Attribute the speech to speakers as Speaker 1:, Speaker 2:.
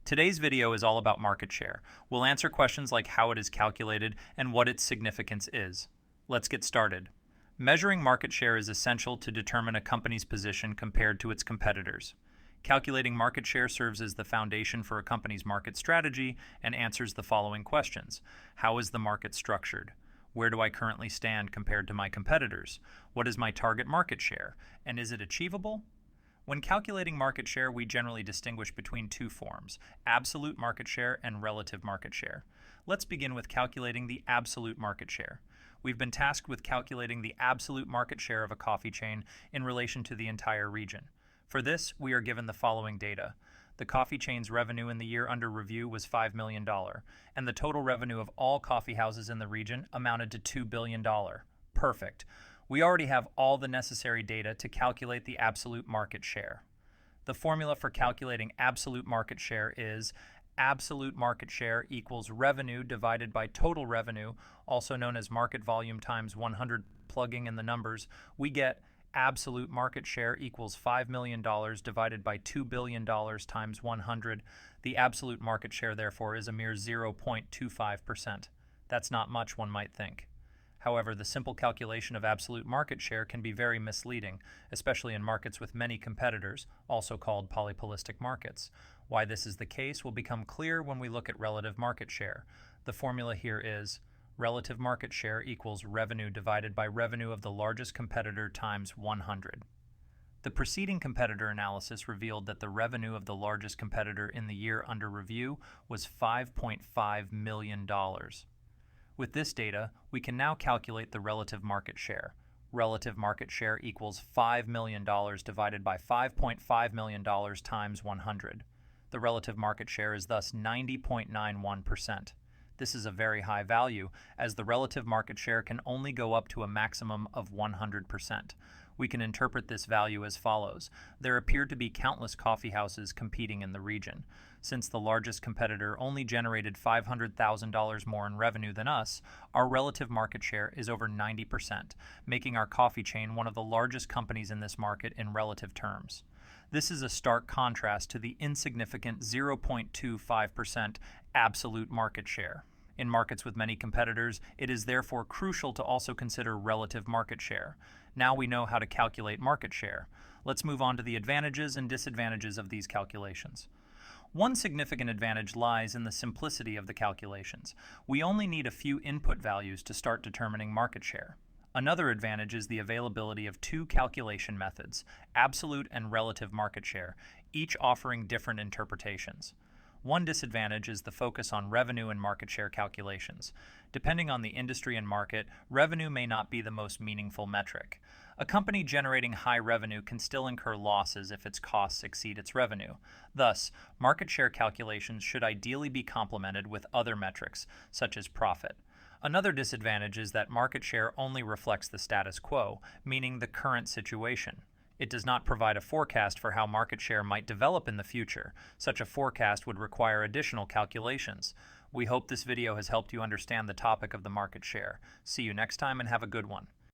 Speaker 1: Today's video is all about market share. We'll answer questions like how it is calculated and what its significance is. Let's get started. Measuring market share is essential to determine a company's position compared to its competitors. Calculating market share serves as the foundation for a company's market strategy and answers the following questions. How is the market structured? Where do I currently stand compared to my competitors? What is my target market share? And is it achievable? When calculating market share, we generally distinguish between two forms, absolute market share and relative market share. Let's begin with calculating the absolute market share. We've been tasked with calculating the absolute market share of a coffee chain in relation to the entire region. For this, we are given the following data. The coffee chain's revenue in the year under review was $5 million, and the total revenue of all coffee houses in the region amounted to $2 billion. Perfect. We already have all the necessary data to calculate the absolute market share. The formula for calculating absolute market share is absolute market share equals revenue divided by total revenue, also known as market volume times 100. Plugging in the numbers, we get absolute market share equals $5 million divided by $2 billion times 100. The absolute market share, therefore, is a mere 0.25%. That's not much, one might think. However, the simple calculation of absolute market share can be very misleading, especially in markets with many competitors, also called polypolistic markets. Why this is the case will become clear when we look at relative market share. The formula here is relative market share equals revenue divided by revenue of the largest competitor times 100. The preceding competitor analysis revealed that the revenue of the largest competitor in the year under review was $5.5 million. With this data, we can now calculate the relative market share. Relative market share equals $5 million divided by $5.5 million times 100. The relative market share is thus 90.91%. This is a very high value, as the relative market share can only go up to a maximum of 100%. We can interpret this value as follows. There appear to be countless coffee houses competing in the region. Since the largest competitor only generated $500,000 more in revenue than us, our relative market share is over 90%, making our coffee chain one of the largest companies in this market in relative terms. This is a stark contrast to the insignificant 0.25% absolute market share. In markets with many competitors, it is therefore crucial to also consider relative market share. Now we know how to calculate market share. Let's move on to the advantages and disadvantages of these calculations. One significant advantage lies in the simplicity of the calculations. We only need a few input values to start determining market share. Another advantage is the availability of two calculation methods, absolute and relative market share, each offering different interpretations. One disadvantage is the focus on revenue and market share calculations. Depending on the industry and market, revenue may not be the most meaningful metric. A company generating high revenue can still incur losses if its costs exceed its revenue. Thus, market share calculations should ideally be complemented with other metrics, such as profit. Another disadvantage is that market share only reflects the status quo, meaning the current situation. It does not provide a forecast for how market share might develop in the future. Such a forecast would require additional calculations. We hope this video has helped you understand the topic of the market share. See you next time and have a good one.